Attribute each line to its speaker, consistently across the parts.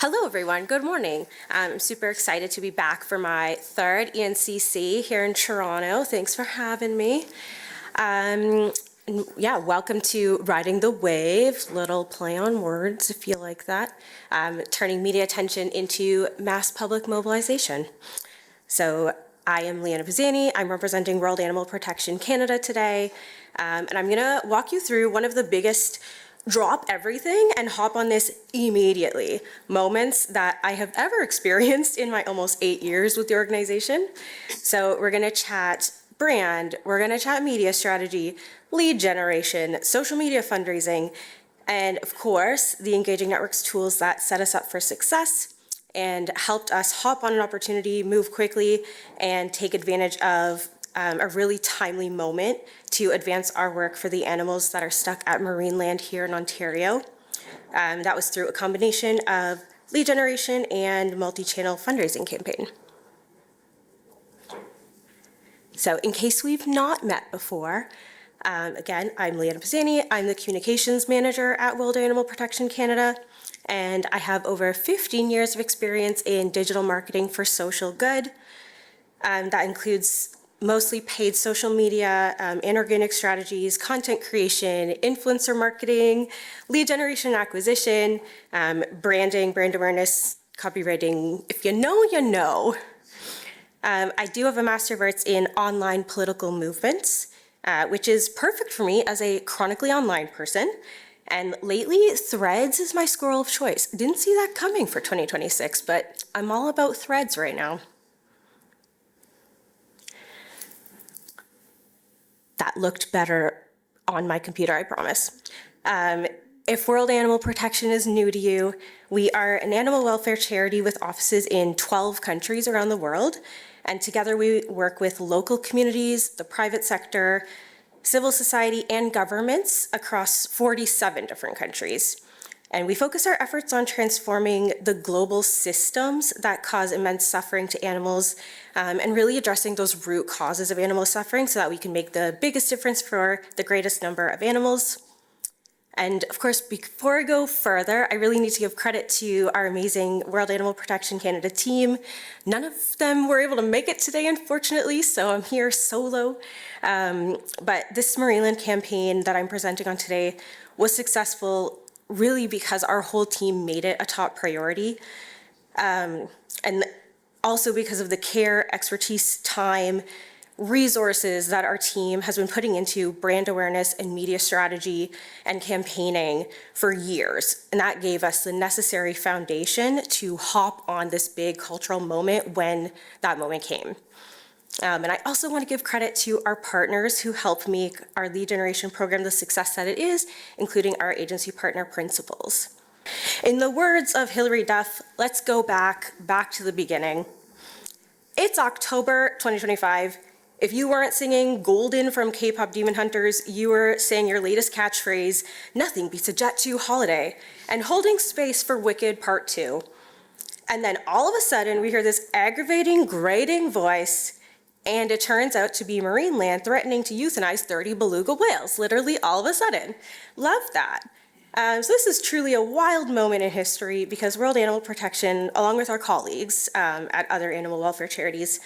Speaker 1: Hello everyone, good morning. I'm super excited to be back for my third ENCC here in Toronto. Thanks for having me. Welcome to Riding the Wave, little play on words if you like that, turning media attention into mass public mobilization. So I am Leanna Pizzani, I'm representing World Animal Protection Canada today, and I'm gonna walk you through one of the biggest drop everything and hop on this immediately moments that I have ever experienced in my almost 8 years with the organization. So we're gonna chat brand, we're gonna chat media strategy, lead generation, social media fundraising, and of course, the Engaging Networks tools that set us up for success and helped us hop on an opportunity, move quickly, and take advantage of a really timely moment to advance our work for the animals that are stuck at Marineland here in Ontario. That was through a combination of lead generation and multi-channel fundraising campaign. So in case we've not met before, again, I'm Leanna Pizzani. I'm the Communications Manager at World Animal Protection Canada, and I have over 15 years of experience in digital marketing for social good. That includes mostly paid social media, inorganic strategies, content creation, influencer marketing, lead generation and acquisition, branding, brand awareness, copywriting. If you know, you know. I do have a Master of Arts in online political movements, which is perfect for me as a chronically online person. And lately, Threads is my squirrel of choice. Didn't see that coming for 2026, but I'm all about Threads right now. That looked better on my computer, I promise. If World Animal Protection is new to you, we are an animal welfare charity with offices in 12 countries around the world. And together we work with local communities, the private sector, civil society, and governments across 47 different countries. And we focus our efforts on transforming the global systems that cause immense suffering to animals and really addressing those root causes of animal suffering so that we can make the biggest difference for the greatest number of animals. And of course, before I go further, I really need to give credit to our amazing World Animal Protection Canada team. None of them were able to make it today, unfortunately, so I'm here solo. But this Marineland campaign that I'm presenting on today was successful really because our whole team made it a top priority. And also because of the care, expertise, time, resources that our team has been putting into brand awareness and media strategy and campaigning for years. And that gave us the necessary foundation to hop on this big cultural moment when that moment came. And I also want to give credit to our partners who helped make our lead generation program the success that it is, including our agency partner principals. In the words of Hilary Duff, let's go back to the beginning. It's October 2025. If you weren't singing Golden from K-pop Demon Hunters, you were saying your latest catchphrase, nothing beats a Jet 2 holiday, and holding space for Wicked Part 2. And then all of a sudden, we hear this aggravating, grating voice, and it turns out to be Marineland threatening to euthanize 30 beluga whales, literally all of a sudden. Love that. So this is truly a wild moment in history because World Animal Protection, along with our colleagues at other animal welfare charities,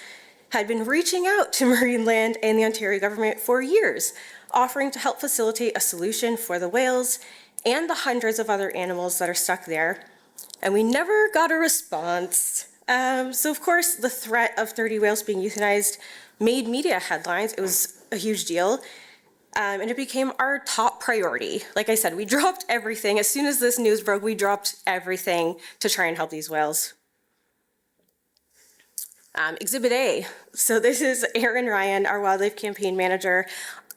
Speaker 1: had been reaching out to Marineland and the Ontario government for years, offering to help facilitate a solution for the whales and the hundreds of other animals that are stuck there. And we never got a response. So of course, the threat of 30 whales being euthanized made media headlines. It was a huge deal. And it became our top priority. Like I said, we dropped everything. As soon as this news broke, we dropped everything to try and help these whales. Exhibit A. So this is Erin Ryan, our wildlife campaign manager,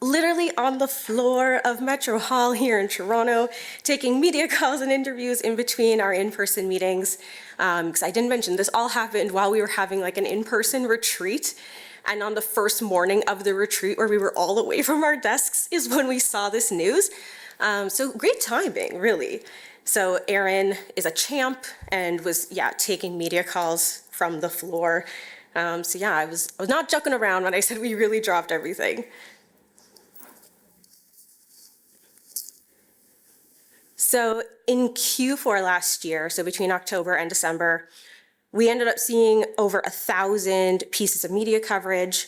Speaker 1: literally on the floor of Metro Hall here in Toronto, taking media calls and interviews in between our in-person meetings. Because I didn't mention, this all happened while we were having like an in-person retreat. And on the first morning of the retreat, where we were all away from our desks, is when we saw this news. So great timing, really. So Erin is a champ and was, taking media calls from the floor. I was not joking around when I said we really dropped everything. So in Q4 last year, so between October and December, we ended up seeing over 1,000 pieces of media coverage.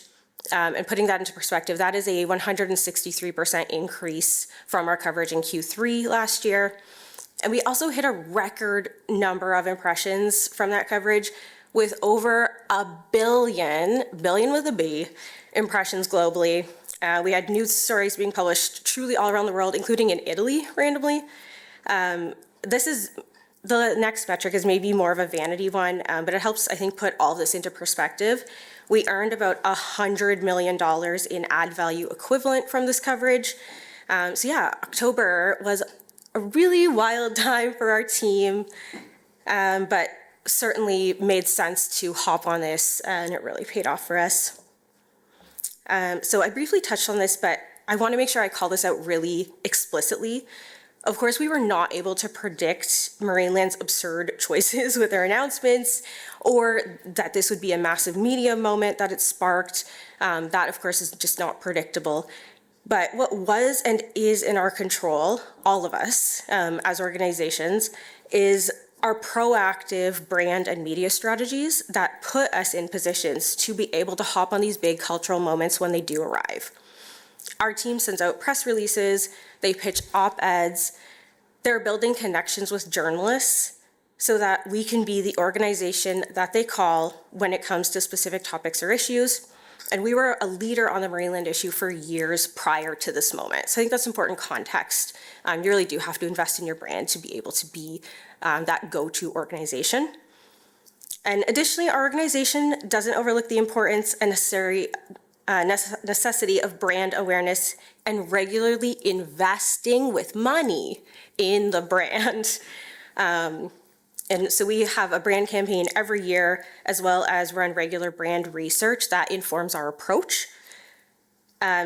Speaker 1: And putting that into perspective, that is a 163% increase from our coverage in Q3 last year. And we also hit a record number of impressions from that coverage with over a billion with a B, impressions globally. We had news stories being published truly all around the world, including in Italy randomly. The next metric is maybe more of a vanity one, but it helps, I think, put all this into perspective. We earned about $100 million in ad value equivalent from this coverage. So yeah, October was a really wild time for our team, but certainly made sense to hop on this, and it really paid off for us. So I briefly touched on this, but I want to make sure I call this out really explicitly. Of course, we were not able to predict Marineland's absurd choices with their announcements, or that this would be a massive media moment that it sparked. That, of course, is just not predictable. But what was and is in our control, all of us as organizations, is our proactive brand and media strategies that put us in positions to be able to hop on these big cultural moments when they do arrive. Our team sends out press releases, they pitch op-eds, they're building connections with journalists so that we can be the organization that they call when it comes to specific topics or issues. And we were a leader on the Marineland issue for years prior to this moment. So I think that's important context. You really do have to invest in your brand to be able to be that go-to organization. And additionally, our organization doesn't overlook the importance and necessity of brand awareness and regularly investing with money in the brand. And so we have a brand campaign every year, as well as run regular brand research that informs our approach.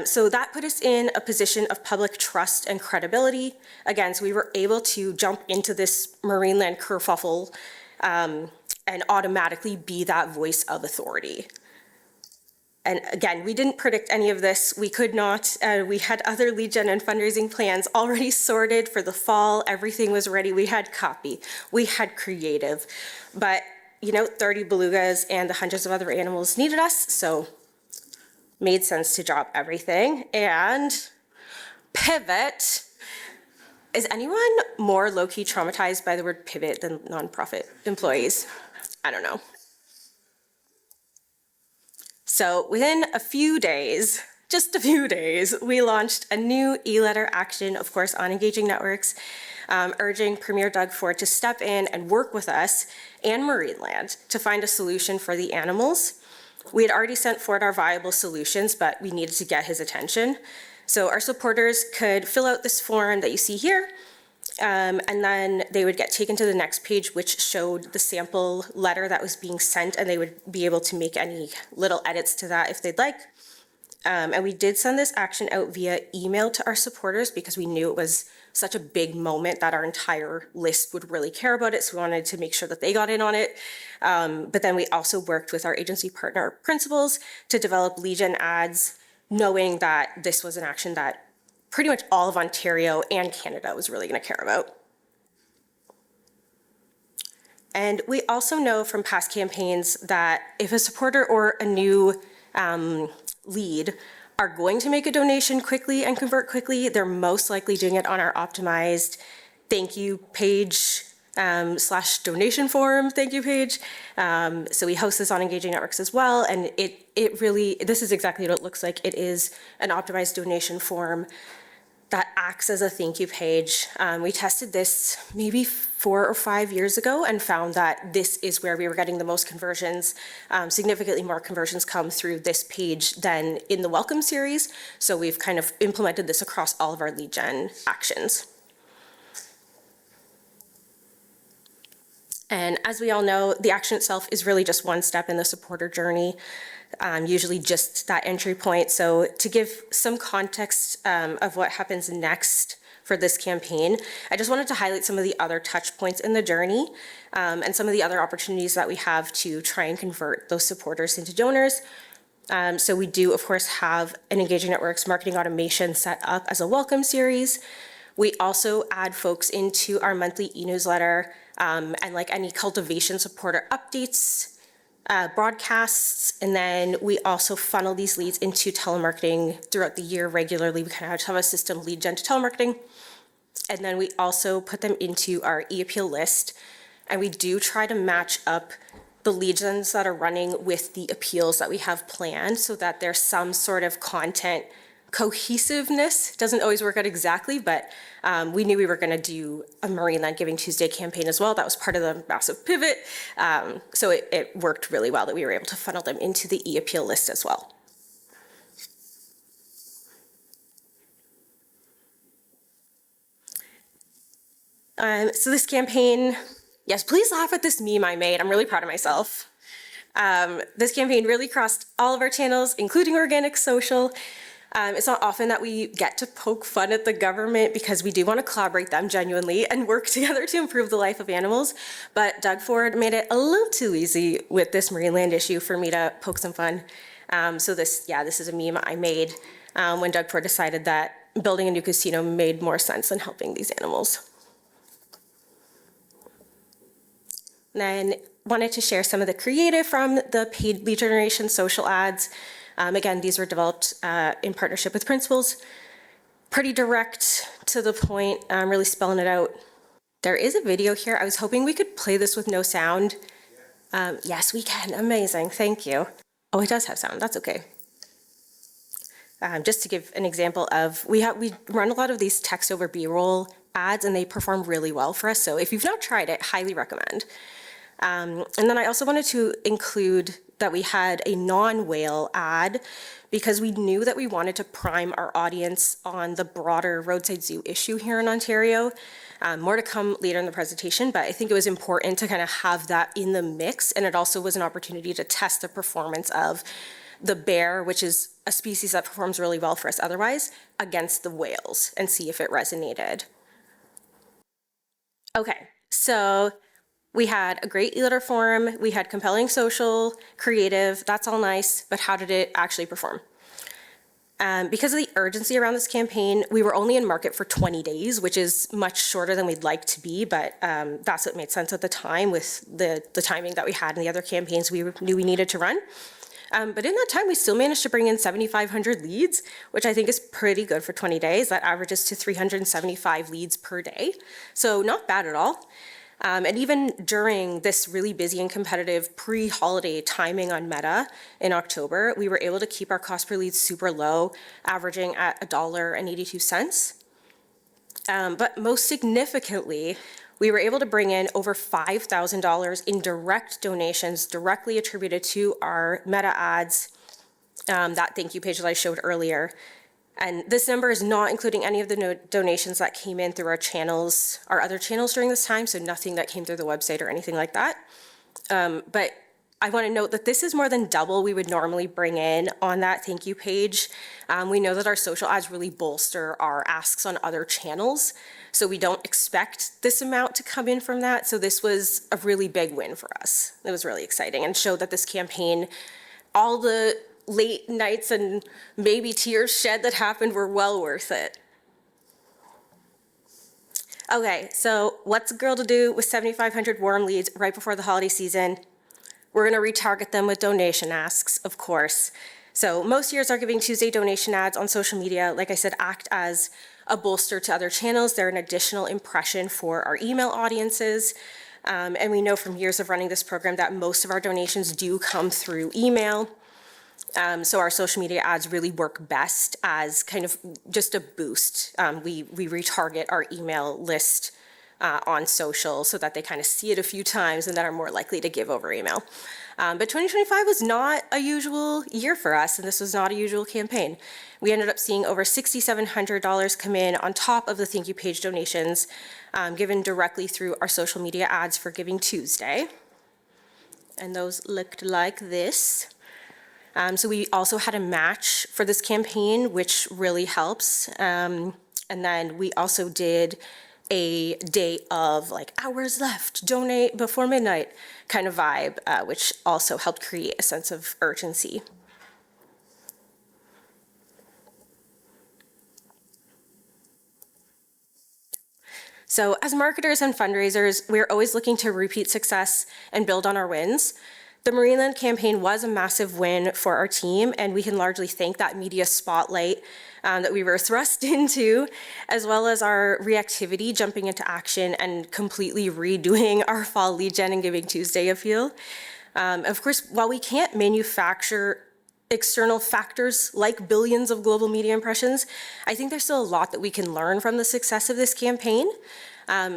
Speaker 1: So that put us in a position of public trust and credibility. Again, so we were able to jump into this Marineland kerfuffle and automatically be that voice of authority. And again, we didn't predict any of this. We could not. We had other lead gen and fundraising plans already sorted for the fall. Everything was ready. We had copy. We had creative. But, 30 belugas and the hundreds of other animals needed us, so made sense to drop everything and pivot. Is anyone more low-key traumatized by the word pivot than nonprofit employees? I don't know. So within a few days, just a few days, we launched a new e-letter action, of course, on Engaging Networks, urging Premier Doug Ford to step in and work with us and Marineland to find a solution for the animals. We had already sent Ford our viable solutions, but we needed to get his attention. So our supporters could fill out this form that you see here, and then they would get taken to the next page, which showed the sample letter that was being sent, and they would be able to make any little edits to that if they'd like. And we did send this action out via email to our supporters because we knew it was such a big moment that our entire list would really care about it, so we wanted to make sure that they got in on it. But then we also worked with our agency partner principals to develop lead gen ads, knowing that this was an action that pretty much all of Ontario and Canada was really going to care about. And we also know from past campaigns that if a supporter or a new lead are going to make a donation quickly and convert quickly, they're most likely doing it on our optimized thank you page / donation form thank you page. So we host this on Engaging Networks as well, and it really, this is exactly what it looks like. It is an optimized donation form that acts as a thank you page. We tested this maybe 4 or 5 years ago and found that this is where we were getting the most conversions. Significantly more conversions come through this page than in the welcome series. So we've kind of implemented this across all of our lead gen actions. And as we all know, the action itself is really just one step in the supporter journey, usually just that entry point. So to give some context of what happens next for this campaign, I just wanted to highlight some of the other touch points in the journey and some of the other opportunities that we have to try and convert those supporters into donors. So we do, of course, have an Engaging Networks marketing automation set up as a welcome series. We also add folks into our monthly e-newsletter and like any cultivation support or updates, broadcasts, and then we also funnel these leads into telemarketing throughout the year regularly. We kind of have a system lead gen to telemarketing. And then we also put them into our e-appeal list, and we do try to match up the lead gens that are running with the appeals that we have planned so that there's some sort of content cohesiveness. Doesn't always work out exactly, but we knew we were going to do a Marineland Giving Tuesday campaign as well. That was part of the massive pivot. So it worked really well that we were able to funnel them into the e-appeal list as well. So this campaign, yes, please laugh at this meme I made. I'm really proud of myself. This campaign really crossed all of our channels, including organic social. It's not often that we get to poke fun at the government because we do want to collaborate them genuinely and work together to improve the life of animals. But Doug Ford made it a little too easy with this Marineland issue for me to poke some fun. So this is a meme I made when Doug Ford decided that building a new casino made more sense than helping these animals. Then wanted to share some of the creative from the paid lead generation social ads. Again, these were developed in partnership with principals. Pretty direct to the point, really spelling it out. There is a video here. I was hoping we could play this with no sound. Yes, we can. Amazing. Thank you. Oh, it does have sound. That's okay. Just to give an example of, we run a lot of these text over B-roll ads, and they perform really well for us. So if you've not tried it, highly recommend. And then I also wanted to include that we had a non-whale ad because we knew that we wanted to prime our audience on the broader roadside zoo issue here in Ontario. More to come later in the presentation, but I think it was important to kind of have that in the mix, and it also was an opportunity to test the performance of the bear, which is a species that performs really well for us otherwise, against the whales and see if it resonated. Okay, so we had a great e-letter form, we had compelling social, creative, that's all nice, but how did it actually perform? Because of the urgency around this campaign, we were only in market for 20 days, which is much shorter than we'd like to be, but that's what made sense at the time with the timing that we had in the other campaigns we knew we needed to run. But in that time, we still managed to bring in 7,500 leads, which I think is pretty good for 20 days. That averages to 375 leads per day, so not bad at all. And even during this really busy and competitive pre-holiday timing on Meta in October, we were able to keep our cost per lead super low, averaging at $1.82. But most significantly, we were able to bring in over $5,000 in direct donations directly attributed to our Meta ads, that thank you page that I showed earlier. And this number is not including any of the donations that came in through our channels, our other channels during this time, so nothing that came through the website or anything like that. But I want to note that this is more than double we would normally bring in on that thank you page. We know that our social ads really bolster our asks on other channels, so we don't expect this amount to come in from that. So this was a really big win for us. It was really exciting and showed that this campaign, all the late nights and maybe tears shed that happened were well worth it. Okay, so what's a girl to do with 7,500 warm leads right before the holiday season? We're gonna retarget them with donation asks, of course. So most years our Giving Tuesday donation ads on social media, like I said, act as a bolster to other channels. They're an additional impression for our email audiences. And we know from years of running this program that most of our donations do come through email. So our social media ads really work best as kind of just a boost. We retarget our email list on social so that they kind of see it a few times and then are more likely to give over email. But 2025 was not a usual year for us, and this was not a usual campaign. We ended up seeing over $6,700 come in on top of the thank you page donations given directly through our social media ads for Giving Tuesday. And those looked like this. So we also had a match for this campaign, which really helps. And then we also did a day of like hours left, donate before midnight kind of vibe, which also helped create a sense of urgency. So as marketers and fundraisers, we're always looking to repeat success and build on our wins. The Marineland campaign was a massive win for our team, and we can largely thank that media spotlight that we were thrust into, as well as our reactivity, jumping into action and completely redoing our fall lead gen and Giving Tuesday appeal. Of course, while we can't manufacture external factors like billions of global media impressions, I think there's still a lot that we can learn from the success of this campaign.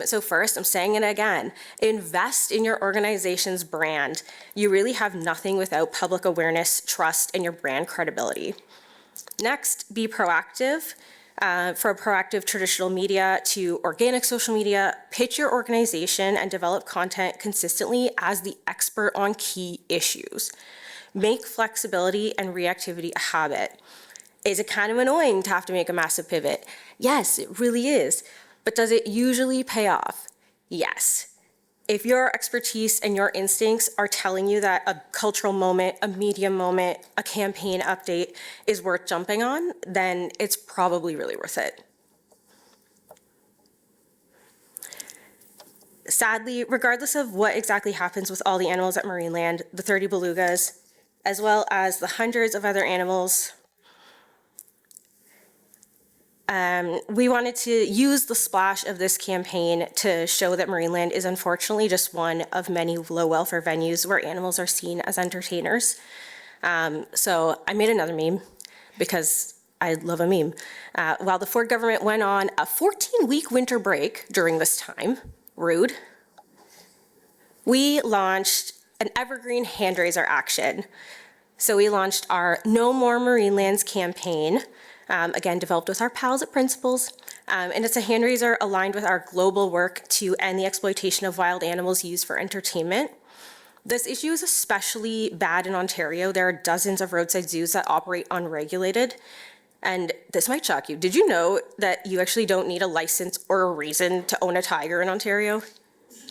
Speaker 1: So first, I'm saying it again, invest in your organization's brand. You really have nothing without public awareness, trust, and your brand credibility. Next, be proactive. From proactive traditional media to organic social media, pitch your organization and develop content consistently as the expert on key issues. Make flexibility and reactivity a habit. Is it kind of annoying to have to make a massive pivot? Yes, it really is. But does it usually pay off? Yes. If your expertise and your instincts are telling you that a cultural moment, a media moment, a campaign update is worth jumping on, then it's probably really worth it. Sadly, regardless of what exactly happens with all the animals at Marineland, the 30 belugas, as well as the hundreds of other animals, we wanted to use the splash of this campaign to show that Marineland is unfortunately just one of many low welfare venues where animals are seen as entertainers. So I made another meme because I love a meme. While the Ford government went on a 14-week winter break during this time, rude, we launched an evergreen hand raiser action. So we launched our No More Marinelands campaign, again, developed with our pals at Principles. And it's a hand raiser aligned with our global work to end the exploitation of wild animals used for entertainment. This issue is especially bad in Ontario. There are dozens of roadside zoos that operate unregulated. And this might shock you. Did you know that you actually don't need a license or a reason to own a tiger in Ontario?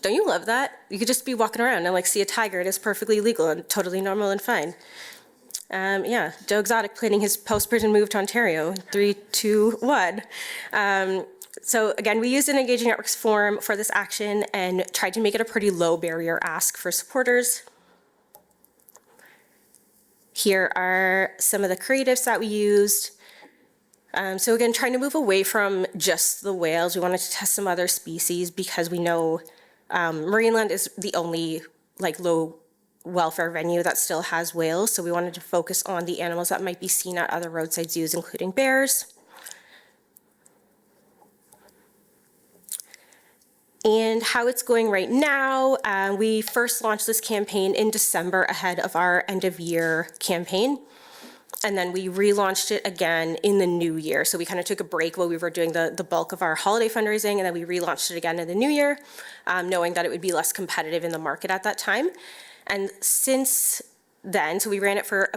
Speaker 1: Don't you love that? You could just be walking around and like see a tiger. It is perfectly legal and totally normal and fine. Yeah, Joe Exotic planning his post-prison move to Ontario, 3, 2, 1. So again, we used an Engaging Networks forum for this action and tried to make it a pretty low barrier ask for supporters. Here are some of the creatives that we used. So again, trying to move away from just the whales. We wanted to test some other species because we know Marineland is the only like low welfare venue that still has whales, so we wanted to focus on the animals that might be seen at other roadside zoos, including bears. And how it's going right now, we first launched this campaign in December ahead of our end of year campaign. And then we relaunched it again in the new year. So we kind of took a break while we were doing the bulk of our holiday fundraising, and then we relaunched it again in the new year, knowing that it would be less competitive in the market at that time. And since then, so we ran it for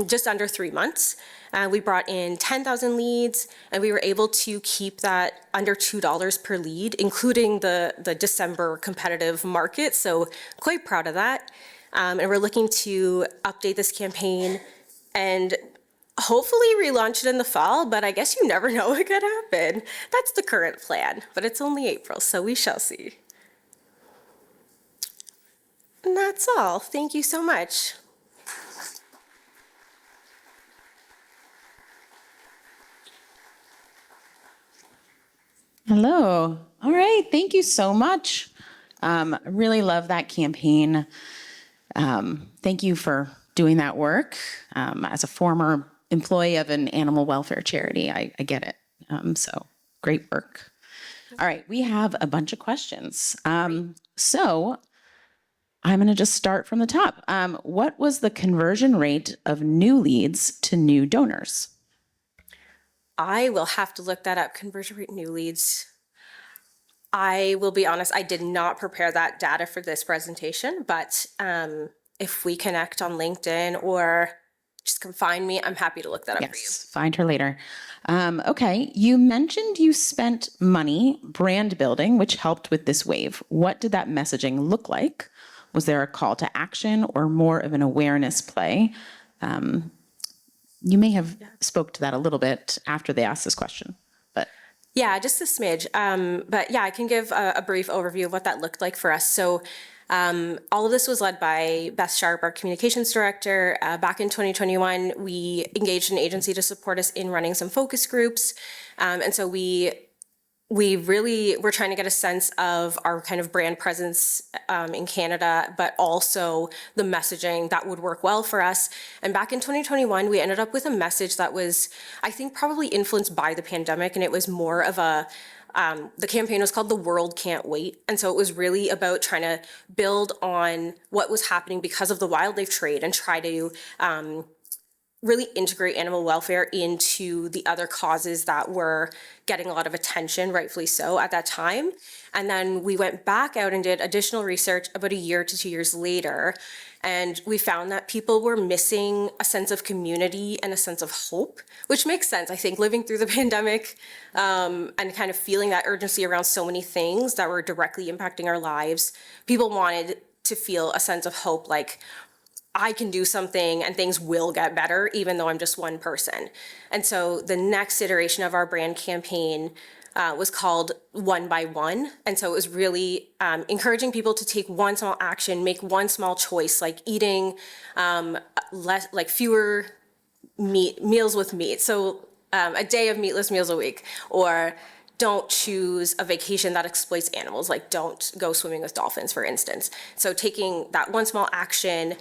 Speaker 1: just under 3 months. We brought in 10,000 leads, and we were able to keep that under $2 per lead, including the December competitive market. So quite proud of that. And we're looking to update this campaign and hopefully relaunch it in the fall, but I guess you never know what could happen. That's the current plan, but it's only April, so we shall see. And that's all. Thank you so much.
Speaker 2: Hello. All right. Thank you so much. I really love that campaign. Thank you for doing that work. As a former employee of an animal welfare charity, I get it. So great work. All right. We have a bunch of questions. So I'm going to just start from the top. What was the conversion rate of new leads to new donors?
Speaker 1: I will have to look that up. Conversion rate new leads. I will be honest, I did not prepare that data for this presentation, but if we connect on LinkedIn or just come find me, I'm happy to look that up for you.
Speaker 2: Yes, find her later. Okay, you mentioned you spent money brand building, which helped with this wave. What did that messaging look like? Was there a call to action or more of an awareness play? You may have spoke to that a little bit after they asked this question, but.
Speaker 1: Yeah, just a smidge. But yeah, I can give a brief overview of what that looked like for us. So all of this was led by Beth Sharp, our communications director. Back in 2021, we engaged an agency to support us in running some focus groups. And so we really were trying to get a sense of our kind of brand presence in Canada, but also the messaging that would work well for us. And back in 2021, we ended up with a message that was, I think, probably influenced by the pandemic, and it was more of the campaign was called The World Can't Wait. And so it was really about trying to build on what was happening because of the wildlife trade and try to really integrate animal welfare into the other causes that were getting a lot of attention, rightfully so, at that time. And then we went back out and did additional research about a year to 2 years later, and we found that people were missing a sense of community and a sense of hope, which makes sense. I think living through the pandemic and kind of feeling that urgency around so many things that were directly impacting our lives, people wanted to feel a sense of hope, like, I can do something and things will get better, even though I'm just one person. And so the next iteration of our brand campaign was called One by One. And so it was really encouraging people to take one small action, make one small choice, like eating fewer meals with meat. So a day of meatless meals a week, or don't choose a vacation that exploits animals, like don't go swimming with dolphins, for instance. So taking that one small action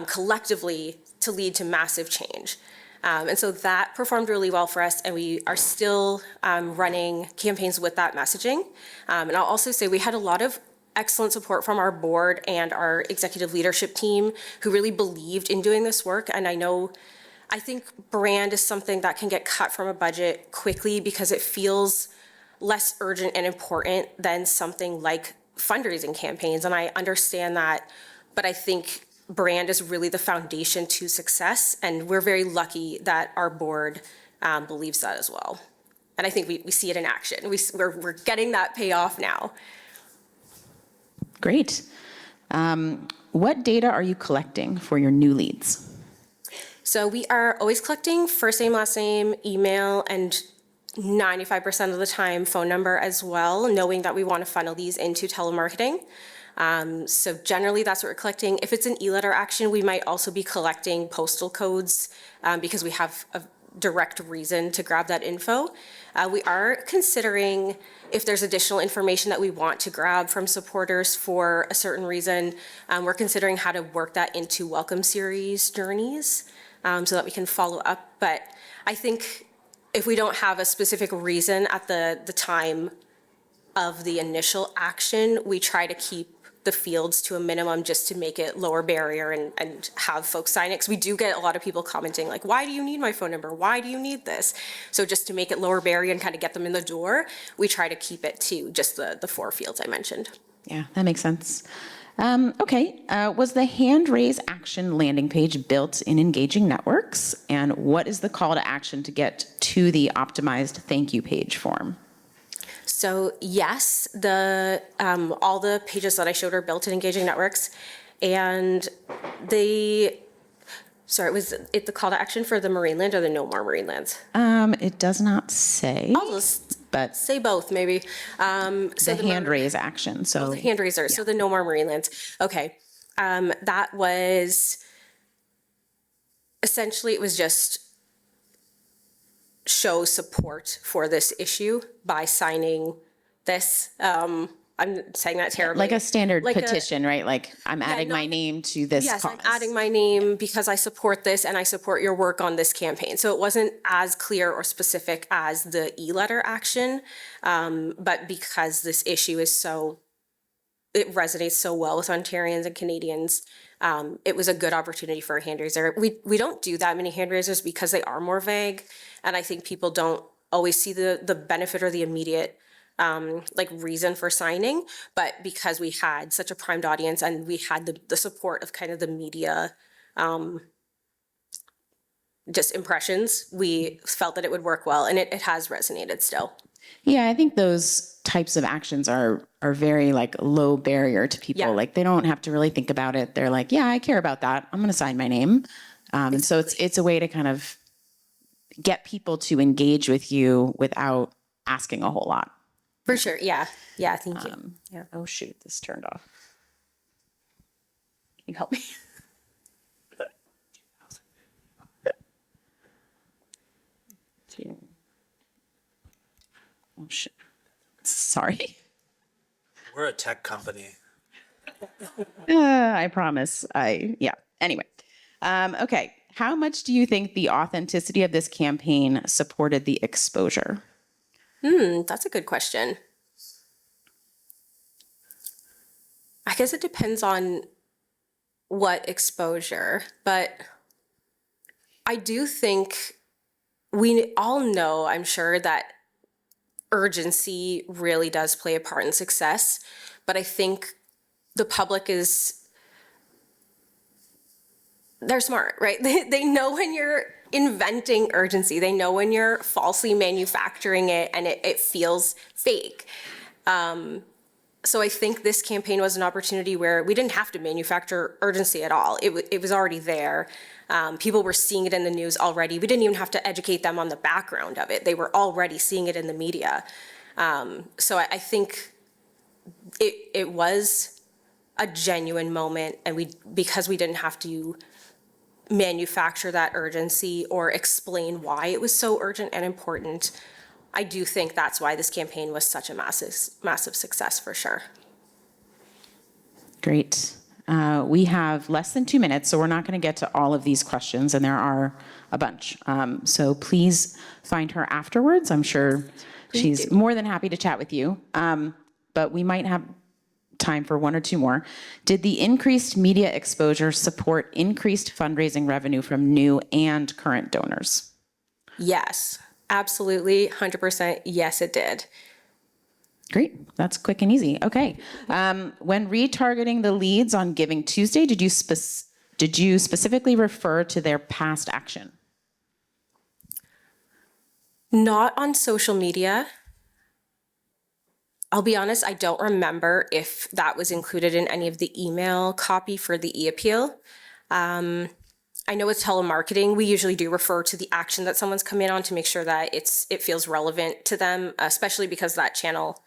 Speaker 1: collectively to lead to massive change. And so that performed really well for us, and we are still running campaigns with that messaging. And I'll also say we had a lot of excellent support from our board and our executive leadership team who really believed in doing this work. And I think brand is something that can get cut from a budget quickly because it feels less urgent and important than something like fundraising campaigns. And I understand that, but I think brand is really the foundation to success. And we're very lucky that our board believes that as well. And I think we see it in action. We're getting that payoff now.
Speaker 2: Great. What data are you collecting for your new leads?
Speaker 1: So we are always collecting first name, last name, email, and 95% of the time phone number as well, knowing that we want to funnel these into telemarketing. So generally that's what we're collecting. If it's an e-letter action, we might also be collecting postal codes because we have a direct reason to grab that info. We are considering if there's additional information that we want to grab from supporters for a certain reason. We're considering how to work that into welcome series journeys so that we can follow up. But I think if we don't have a specific reason at the time of the initial action, we try to keep the fields to a minimum just to make it lower barrier and have folks sign it. Because we do get a lot of people commenting like, why do you need my phone number? Why do you need this? So just to make it lower barrier and kind of get them in the door, we try to keep it to just the 4 fields I mentioned.
Speaker 2: Yeah, that makes sense. Okay, was the hand raise action landing page built in Engaging Networks? And what is the call to action to get to the optimized thank you page form?
Speaker 1: So yes, all the pages that I showed are built in Engaging Networks, and was it the call to action for the Marineland or the No More Marinelands?
Speaker 2: It does not say.
Speaker 1: I'll just
Speaker 2: but
Speaker 1: say both, maybe.
Speaker 2: So the hand raise action. So
Speaker 1: the hand raiser. Yeah. So the No More Marinelands. Okay, that was essentially, it was just show support for this issue by signing this. I'm saying that terribly.
Speaker 2: Like a standard petition, right? Like I'm adding my name to this cause.
Speaker 1: I'm adding my name because I support this and I support your work on this campaign. So it wasn't as clear or specific as the e-letter action, but because this issue is it resonates so well with Ontarians and Canadians, it was a good opportunity for a hand raiser. We don't do that many hand raisers because they are more vague, and I think people don't always see the benefit or the immediate reason for signing, but because we had such a primed audience and we had the support of kind of the media just impressions, we felt that it would work well, and it has resonated still.
Speaker 2: Yeah, I think those types of actions are very low barrier to people. Yeah. Like they don't have to really think about it. They're like, yeah, I care about that. I'm going to sign my name. Exactly. And so it's a way to kind of get people to engage with you without asking a whole lot.
Speaker 1: For sure. Yeah. Yeah. Thank you. Yeah.
Speaker 2: Oh shoot, this turned off. Can you help me? Oh shit. Sorry.
Speaker 3: We're a tech company.
Speaker 2: I promise. Yeah. Anyway. Okay. How much do you think the authenticity of this campaign supported the exposure?
Speaker 1: That's a good question. I guess it depends on what exposure, but I do think we all know, I'm sure, that urgency really does play a part in success. But I think the public they're smart, right? They know when you're inventing urgency. They know when you're falsely manufacturing it and it feels fake. So I think this campaign was an opportunity where we didn't have to manufacture urgency at all. It was already there. People were seeing it in the news already. We didn't even have to educate them on the background of it. They were already seeing it in the media. So I think it was a genuine moment, and because we didn't have to manufacture that urgency or explain why it was so urgent and important, I do think that's why this campaign was such a massive success for sure.
Speaker 2: Great. We have less than 2 minutes, so we're not going to get to all of these questions, and there are a bunch. So please find her afterwards. I'm sure she's more than happy to chat with you. But we might have time for 1 or 2 more. Did the increased media exposure support increased fundraising revenue from new and current donors?
Speaker 1: Yes, absolutely, 100%. Yes, it did.
Speaker 2: Great. That's quick and easy. Okay. When retargeting the leads on Giving Tuesday, did you specifically refer to their past action?
Speaker 1: Not on social media. I'll be honest, I don't remember if that was included in any of the email copy for the e-appeal. I know with telemarketing, we usually do refer to the action that someone's come in on to make sure that it feels relevant to them, especially because that channel,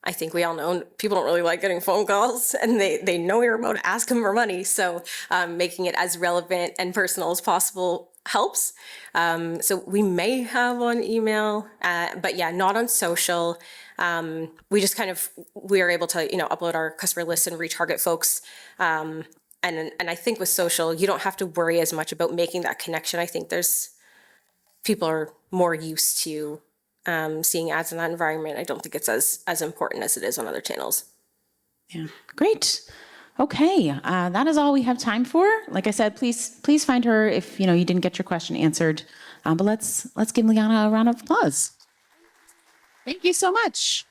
Speaker 1: I think we all know, people don't really like getting phone calls, and they know you're about to ask them for money. So making it as relevant and personal as possible helps. So we may have on email, but yeah, not on social. We just we are able to, upload our customer list and retarget folks. And I think with social, you don't have to worry as much about making that connection. I think people are more used to seeing ads in that environment. I don't think it's as important as it is on other channels.
Speaker 2: Yeah, great. Okay, that is all we have time for. Like I said, please find her if you didn't get your question answered. But let's give Liana a round of applause. Thank you so much.